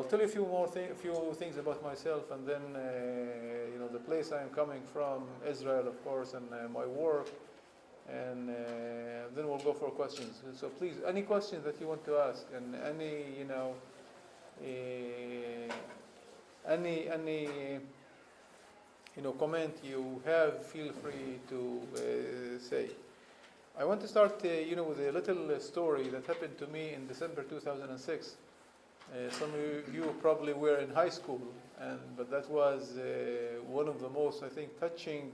I'll tell you a few things about myself, and then the place I'm coming from, Israel, of course, and my work, and then we'll go for questions. So please, any questions that you want to ask, and any comment you have, feel free to say. I want to start, with a little story that happened to me in December 2006. Some of you probably were in high school, but that was one of the most, I think, touching,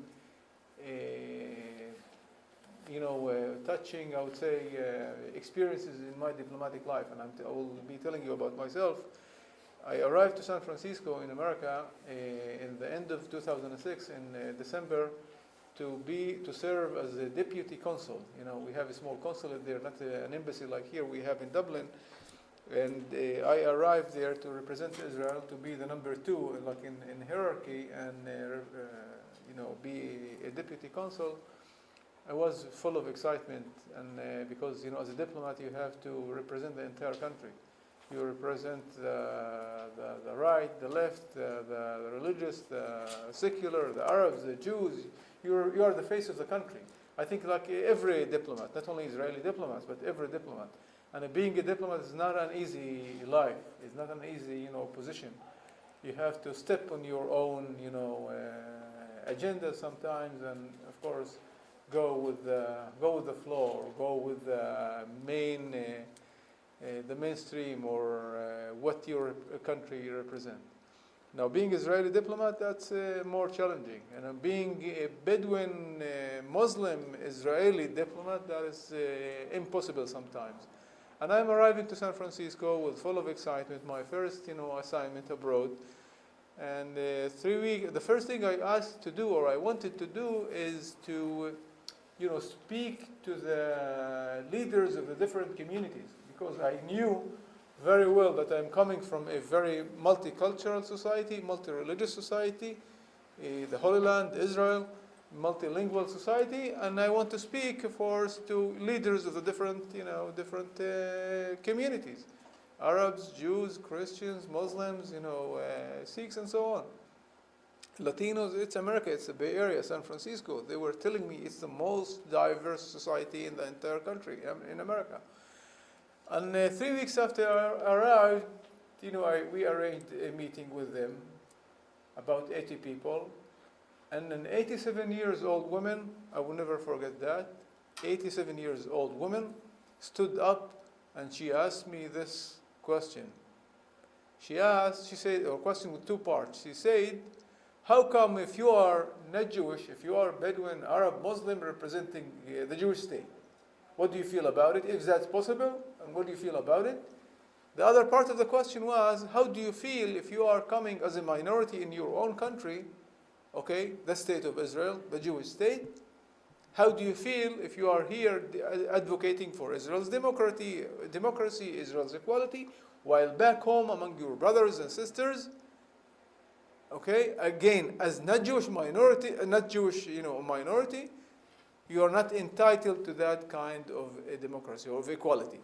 I would say, experiences in my diplomatic life. And I will be telling you about myself. I arrived to San Francisco in America in the end of 2006 in December to serve as a deputy consul. We have a small consulate there, not an embassy like here we have in Dublin. And I arrived there to represent Israel, to be the number 2, like in hierarchy, and be a deputy consul. I was full of excitement, and because as a diplomat you have to represent the entire country. You represent the right, the left, the religious, the secular, the Arabs, the Jews. You are the face of the country. I think like every diplomat, not only Israeli diplomats, but every diplomat. And being a diplomat is not an easy life. It's not an easy, position. You have to step on your own, agenda sometimes, and of course, go with the flow, or go with the mainstream, or what your country represents. Now, being Israeli diplomat, that's more challenging. And being a Bedouin Muslim Israeli diplomat, that is impossible sometimes. And I'm arriving to San Francisco with full of excitement, my first, assignment abroad. And 3 weeks, the first thing I asked to do, or I wanted to do, is to, speak to the leaders of the different communities, because I knew very well that I'm coming from a very multicultural society, multi-religious society, the Holy Land, Israel, multilingual society, and I want to speak, of course, to leaders of the different communities, Arabs, Jews, Christians, Muslims, Sikhs, and so on. Latinos. It's America. It's the Bay Area, San Francisco. They were telling me it's the most diverse society in the entire country, in America. And 3 weeks after I arrived, we arranged a meeting with them, about 80 people. And an 87 years old woman, I will never forget that, 87 years old woman stood up and she asked me this question. She said, a question with 2 parts. She said, how come if you are not Jewish, if you are Bedouin, Arab, Muslim representing the Jewish state, what do you feel about it, if that's possible, and what do you feel about it? The other part of the question was, how do you feel if you are coming as a minority in your own country, okay, the state of Israel, the Jewish state? How do you feel if you are here advocating for Israel's democracy, Israel's equality, while back home among your brothers and sisters, okay, again, as not Jewish minority, minority, you are not entitled to that kind of a democracy or of equality?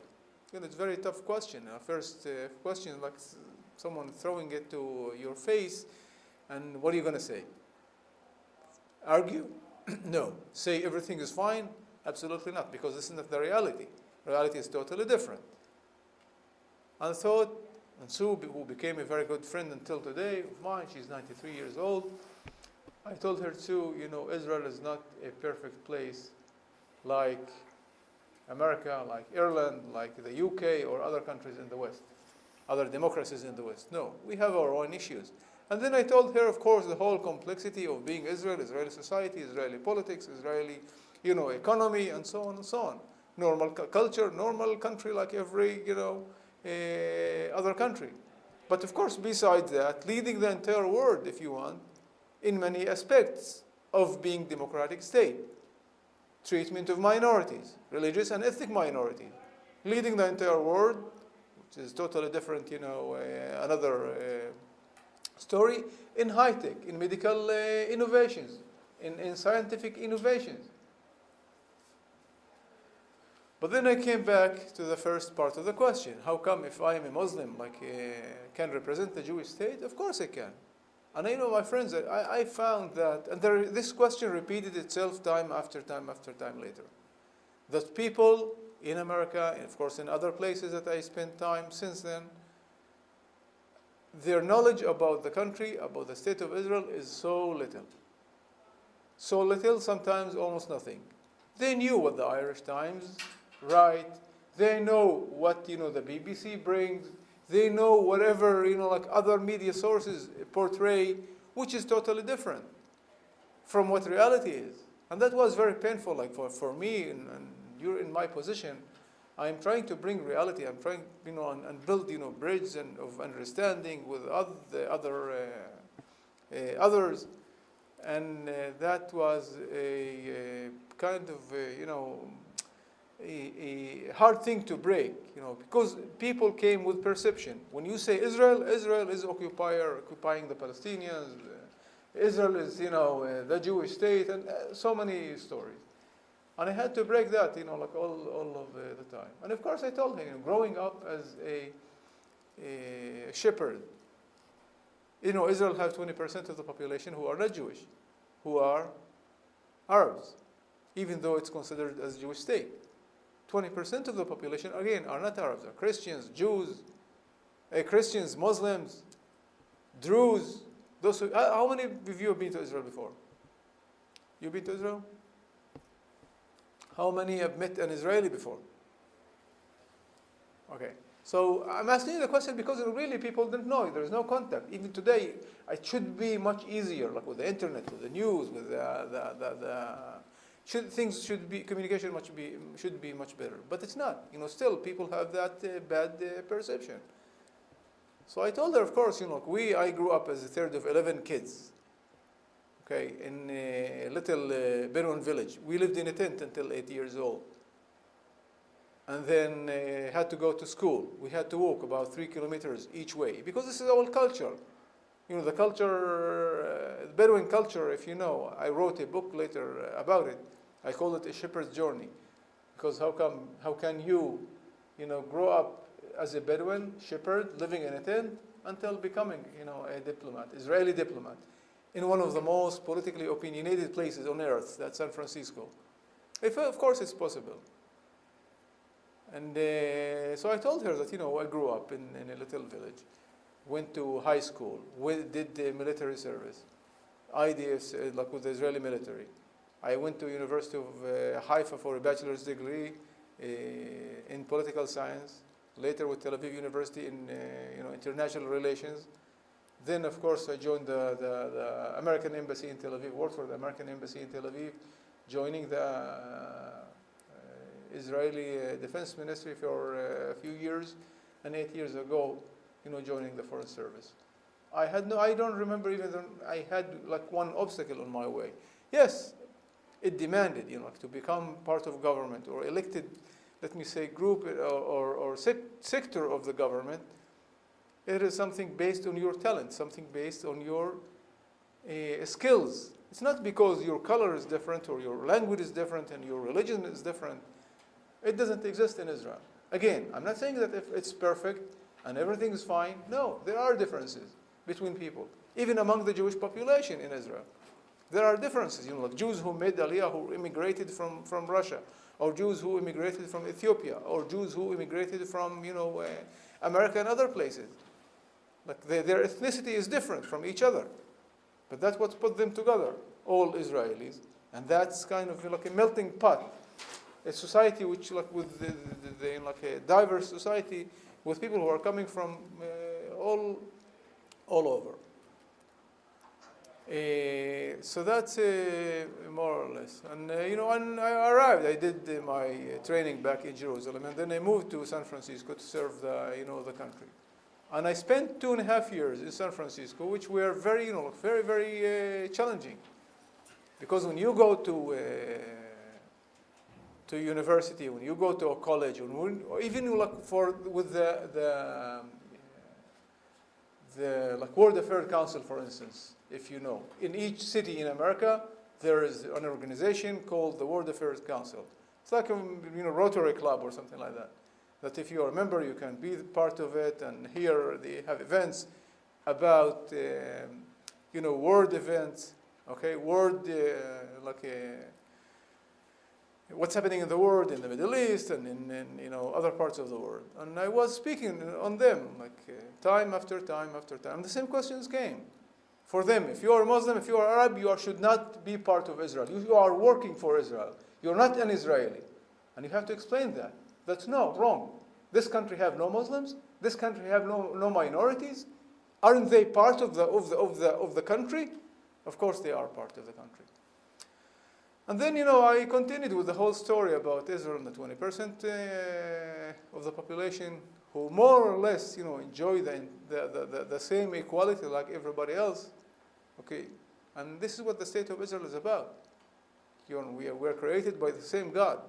And it's a very tough question. First question, like someone throwing it to your face, and what are you going to say? Argue? No. Say everything is fine? Absolutely not, because this is not the reality. Reality is totally different. And Sue, who became a very good friend until today of mine, she's 93 years old, I told her, Sue, Israel is not a perfect place like America, like Ireland, like the UK, or other countries in the West, other democracies in the West. No, we have our own issues. And then I told her, of course, the whole complexity of being Israel, Israeli society, Israeli politics, Israeli, economy, and so on and so on. Normal culture, normal country like every, other country. But of course, besides that, leading the entire world, if you want, in many aspects of being democratic state. Treatment of minorities, religious and ethnic minorities. Leading the entire world, which is totally different, another story, in high-tech, in medical innovations, in scientific innovations. But then I came back to the first part of the question. How come if I am a Muslim, can represent the Jewish state? Of course I can. And I know my friends, that I found that, and this question repeated itself time after time after time later. That people in America, and of course in other places that I spent time since then, their knowledge about the country, about the state of Israel is so little. So little, sometimes almost nothing. They knew what the Irish Times write. They know what, the BBC brings. They know whatever, other media sources portray, which is totally different from what reality is. And that was very painful, for me, and you're in my position. I'm trying to bring reality. I'm trying, and build, bridges of understanding with others. And that was a kind of, a hard thing to break, because people came with perception. When you say Israel is occupying the Palestinians. Israel is, the Jewish state, and so many stories. And I had to break that, all of the time. And of course I told him, growing up as a shepherd, Israel has 20% of the population who are not Jewish, who are Arabs, even though it's considered as a Jewish state. 20% of the population, again, are not Arabs, are Christians, Jews, Christians, Muslims, Druze. How many of you have been to Israel before? You been to Israel? How many have met an Israeli before? Okay. So I'm asking you the question because really people don't know. There is no contact. Even today, it should be much easier, with the internet, with the news, with communication should be much better. But it's not. Still people have that bad perception. So I told her, of course, I grew up as the third of 11 kids. Okay, in a little Bedouin village. We lived in a tent until 8 years old. And then had to go to school. We had to walk about 3 kilometers each way because this is our culture. The culture, Bedouin culture, if you know, I wrote a book later about it. I call it A Shepherd's Journey. Because how can you, grow up as a Bedouin shepherd living in a tent until becoming, a diplomat, Israeli diplomat, in one of the most politically opinionated places on earth, that's San Francisco. Of course it's possible. And so I told her that, I grew up in a little village, went to high school, did the military service, IDS, with the Israeli military. I went to University of Haifa for a bachelor's degree in political science, later with Tel Aviv University in international relations. Then, of course, I joined the American Embassy in Tel Aviv, worked for the American Embassy in Tel Aviv, joining the Israeli Defense Ministry for a few years, and 8 years ago, joining the Foreign Service. I don't remember even I had one obstacle on my way. Yes, it demanded, to become part of government or elected, let me say, group or sector of the government. It is something based on your talent, something based on your skills. It's not because your color is different or your language is different and your religion is different. It doesn't exist in Israel. Again, I'm not saying that if it's perfect and everything is fine. No, there are differences between people, even among the Jewish population in Israel. There are differences, like Jews who made Aliyah, who immigrated from Russia, or Jews who immigrated from Ethiopia, or Jews who immigrated from, America and other places. Their ethnicity is different from each other. But that's what put them together, all Israelis. And that's kind of like a melting pot. A society which, with a diverse society with people who are coming from all over. So that's more or less. And and I arrived. I did my training back in Jerusalem, and then I moved to San Francisco to serve the country. And I spent 2.5 years in San Francisco, which were very, very, very challenging, because when you go to university, when you go to a college, or even with the World Affairs Council, for instance, if you know, in each city in America there is an organization called the World Affairs Council. It's like a Rotary Club or something like that. That if you're a member, you can be part of it. And here they have events about world events. Okay, world what's happening in the world, in the Middle East, and in other parts of the world. And I was speaking on them time after time after time. And the same questions came. For them, if you are Muslim, if you are Arab, you should not be part of Israel. You are working for Israel. You're not an Israeli. And you have to explain that. That's no, wrong. This country have no Muslims. This country have no minorities. Aren't they part of the country? Of course they are part of the country. And then, I continued with the whole story about Israel and the 20% of the population who more or less, enjoy the same equality like everybody else. Okay, and this is what the state of Israel is about. We were created by the same God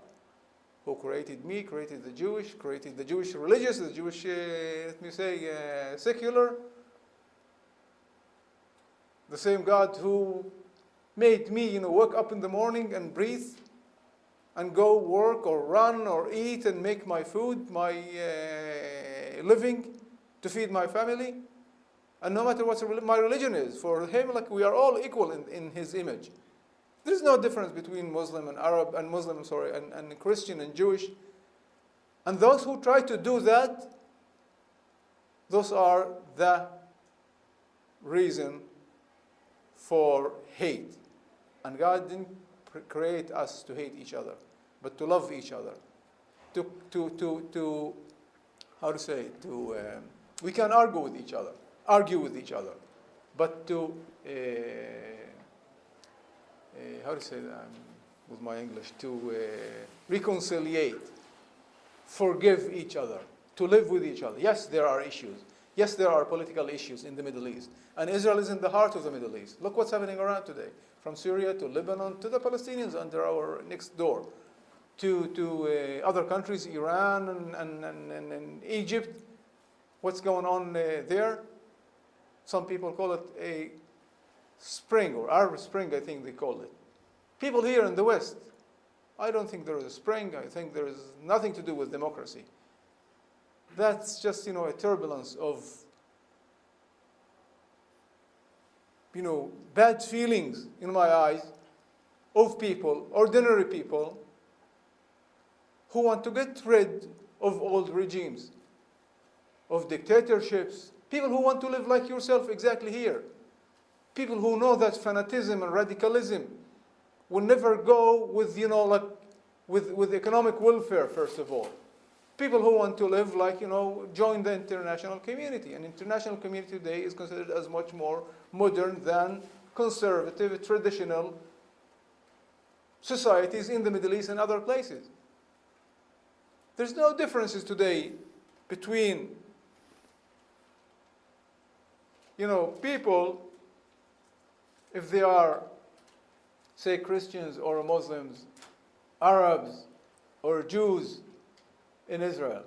who created me, created the Jewish religious, the Jewish, secular. The same God who made me, wake up in the morning and breathe and go work or run or eat and make my food, my living to feed my family. And no matter what my religion is, for him, we are all equal in his image. There is no difference between Muslim and Arab and and Christian and Jewish. And those who try to do that, those are the reason for hate. And God didn't create us to hate each other, but to love each other. We can argue with each other, but to with my English, to reconciliate, forgive each other, to live with each other. Yes, there are issues. Yes, there are political issues in the Middle East. And Israel is in the heart of the Middle East. Look what's happening around today. From Syria to Lebanon to the Palestinians under our next door. To other countries, Iran and Egypt. What's going on there? Some people call it a spring, or Arab Spring, I think they call it. People here in the West, I don't think there is a spring. I think there is nothing to do with democracy. That's just, a turbulence of, bad feelings in my eyes of people, ordinary people, who want to get rid of old regimes, of dictatorships, people who want to live like yourself exactly here. People who know that fanatism and radicalism will never go with, with economic welfare, first of all. People who want to live like, join the international community. And international community today is considered as much more modern than conservative, traditional societies in the Middle East and other places. There's no differences today between, people, if they are, say, Christians or Muslims, Arabs or Jews, in Israel.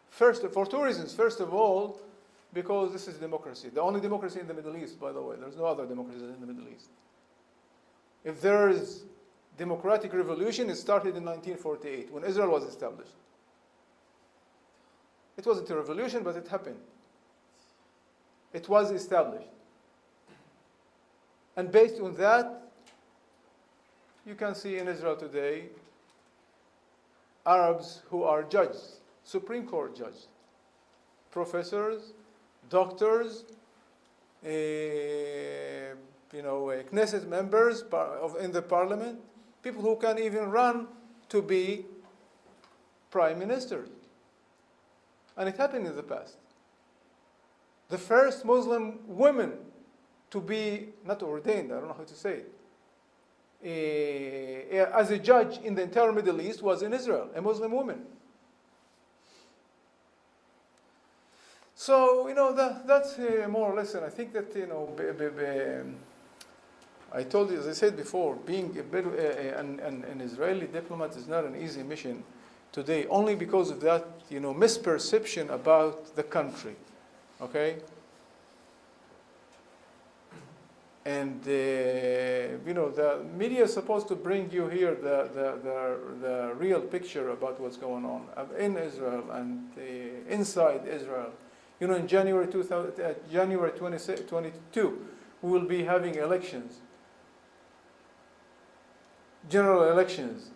First, for two reasons. First of all, because this is democracy. The only democracy in the Middle East, by the way. There's no other democracy in the Middle East. If there is democratic revolution, it started in 1948, when Israel was established. It wasn't a revolution, but it happened. It was established. And based on that, you can see in Israel today, Arabs who are judges, Supreme Court judges, professors, doctors, Knesset members in the parliament, people who can even run to be prime ministers. And it happened in the past. The first Muslim woman to be, not ordained, I don't know how to say it, as a judge in the entire Middle East was in Israel, a Muslim woman. So, that's more or less, and I think that, I told you, as I said before, being an Israeli diplomat is not an easy mission today, only because of that, misperception about the country, okay? And the media is supposed to bring you here the real picture about what's going on in Israel and inside Israel. In January 2022, we will be having elections, general elections.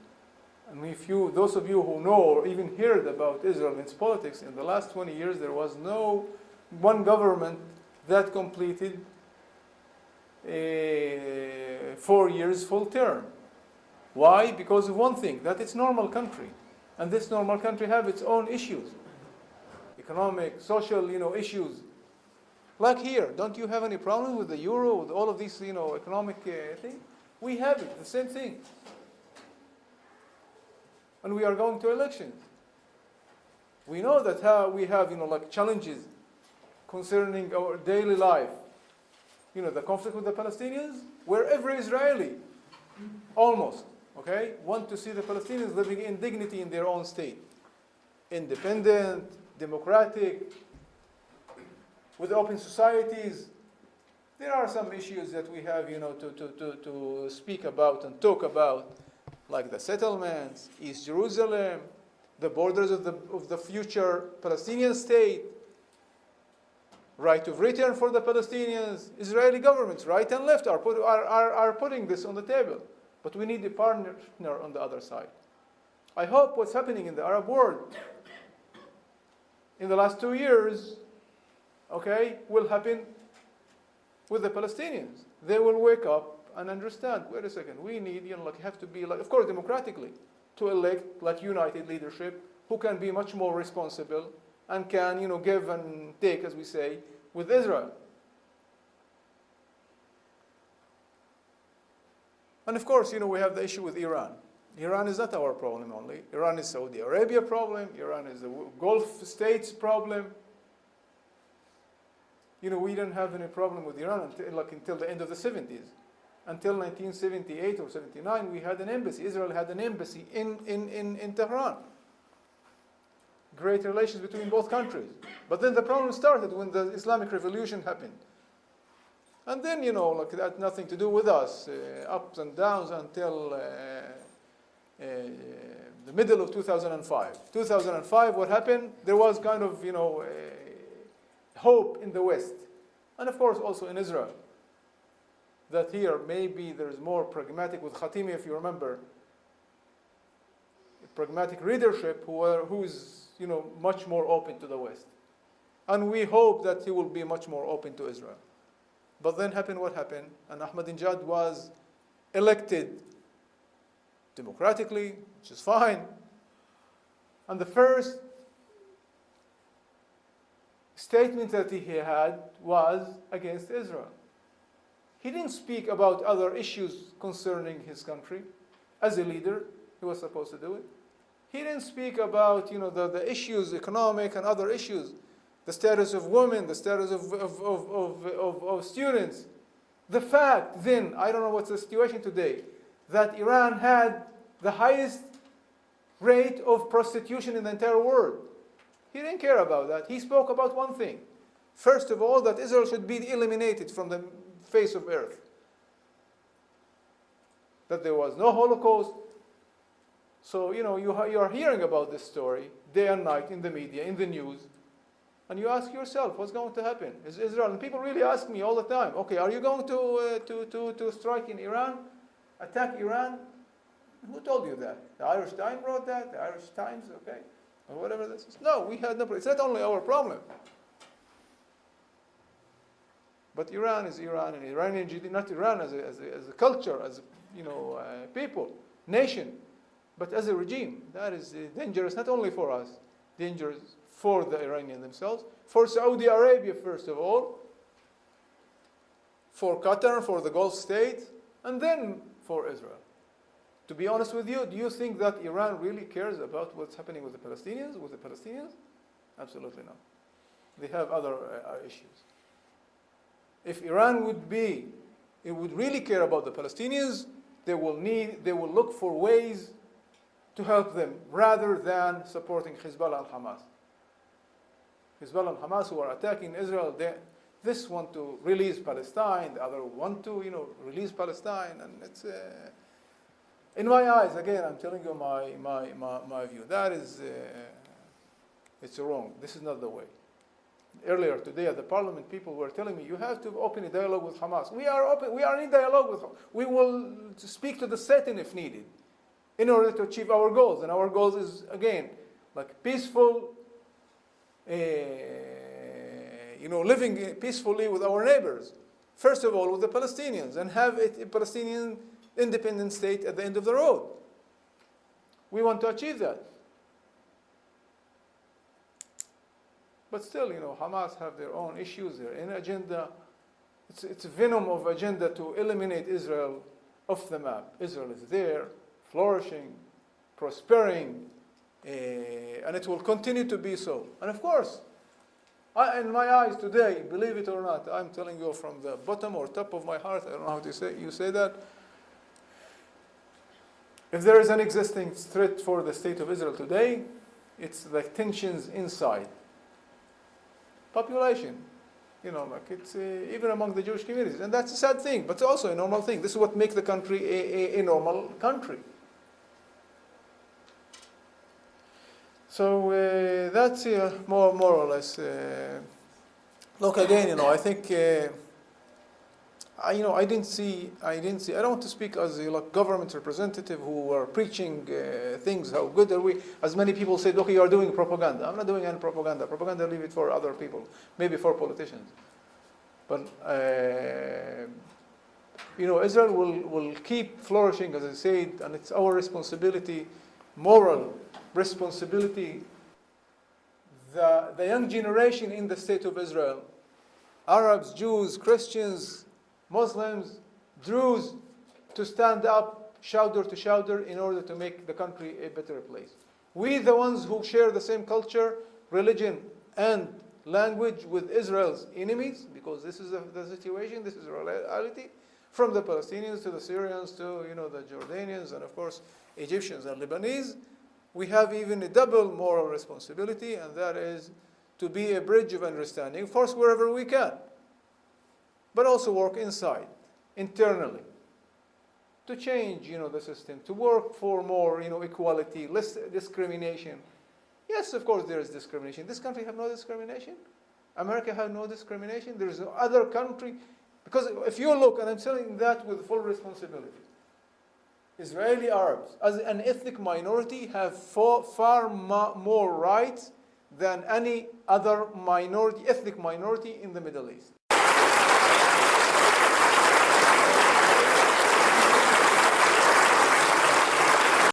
And those of you who know or even heard about Israel and its politics, in the last 20 years, there was no one government that completed 4 years full term. Why? Because of one thing, that it's normal country. And this normal country have its own issues. Economic, social, issues. Like here, don't you have any problem with the euro, with all of these, economic thing? We have it, the same thing. And we are going to elections. We know that we have, challenges concerning our daily life. The conflict with the Palestinians, where every Israeli, almost, want to see the Palestinians living in dignity in their own state. Independent, democratic, with open societies. There are some issues that we have, to speak about and talk about, like the settlements, East Jerusalem, the borders of the future Palestinian state, right of return for the Palestinians. Israeli governments, right and left, are putting this on the table. But we need a partner on the other side. I hope what's happening in the Arab world in the last 2 years, will happen with the Palestinians. They will wake up and understand, wait a second, we need, have to be, of course, democratically, to elect, united leadership who can be much more responsible and can, give and take, as we say, with Israel. And of course, we have the issue with Iran. Iran is not our problem only. Iran is Saudi Arabia problem. Iran is the Gulf states problem. We didn't have any problem with Iran until the end of the 70s. Until 1978 or 79, we had an embassy. Israel had an embassy in Tehran. Great relations between both countries. But then the problem started when the Islamic Revolution happened. And then, that had nothing to do with us, ups and downs until the middle of 2005. 2005, what happened? There was kind of, hope in the West. And of course, also in Israel. That here, maybe there's more pragmatic, with Khatami, if you remember, pragmatic leadership who is, much more open to the West. And we hope that he will be much more open to Israel. But then happened what happened, and Ahmadinejad was elected democratically, which is fine. And the first statement that he had was against Israel. He didn't speak about other issues concerning his country. As a leader, he was supposed to do it. He didn't speak about, the issues, economic and other issues, the status of women, the status of students. The fact then, I don't know what's the situation today, that Iran had the highest rate of prostitution in the entire world. He didn't care about that. He spoke about one thing. First of all, that Israel should be eliminated from the face of earth. That there was no Holocaust. So, you are hearing about this story day and night in the media, in the news. And you ask yourself, what's going to happen? Is Israel, and people really ask me all the time, okay, are you going to strike in Iran, attack Iran? Who told you that? The Irish Times wrote that? The Irish Times, okay? Or whatever this is. No, we had no problem. It's not only our problem. But Iran is Iran, and Iranian, not Iran as a culture, as people, nation, but as a regime. That is dangerous, not only for us, dangerous for the Iranians themselves, for Saudi Arabia, first of all, for Qatar, for the Gulf states, and then for Israel. To be honest with you, do you think that Iran really cares about what's happening with the Palestinians? Absolutely not. They have other issues. If Iran would really care about the Palestinians, they will look for ways to help them rather than supporting Hezbollah and Hamas. Hezbollah and Hamas, who are attacking Israel, This want to release Palestine, the other want to, release Palestine, and it's, in my eyes, again, I'm telling you my view. That is, it's wrong. This is not the way. Earlier today at the parliament, people were telling me, you have to open a dialogue with Hamas. We are open. We are in dialogue with Hamas. We will speak to the Satan if needed, in order to achieve our goals. And our goals is, again, like peaceful, living peacefully with our neighbors. First of all, with the Palestinians, and have a Palestinian independent state at the end of the road. We want to achieve that. But still, Hamas have their own issues, their own agenda. It's a venom of agenda to eliminate Israel off the map. Israel is there, flourishing, prospering, and it will continue to be so. And of course, in my eyes today, believe it or not, I'm telling you from the bottom or top of my heart, I don't know how to say, you say that, if there is an existing threat for the state of Israel today, it's like tensions inside. Population, like it's even among the Jewish communities. And that's a sad thing, but it's also a normal thing. This is what makes the country a normal country. So that's more or less. Look again, I think I didn't see. I don't want to speak as a government representative who are preaching things. How good are we? As many people said, okay, you are doing propaganda. I'm not doing any propaganda. Propaganda, leave it for other people, maybe for politicians. But Israel will keep flourishing, as I said, and it's our responsibility, moral responsibility. The young generation in the state of Israel, Arabs, Jews, Christians, Muslims, Druze, to stand up shoulder to shoulder in order to make the country a better place. We, the ones who share the same culture, religion, and language with Israel's enemies, because this is the situation, this is the reality, from the Palestinians to the Syrians to the Jordanians and of course Egyptians and Lebanese, we have even a double moral responsibility, and that is to be a bridge of understanding, of course, wherever we can, but also work inside, internally, to change, the system, to work for more, equality, less discrimination. Yes, of course, there is discrimination. This country have no discrimination. America have no discrimination. There is no other country, because if you look, and I'm saying that with full responsibility, Israeli Arabs, as an ethnic minority, have far more rights than any other ethnic minority in the Middle East.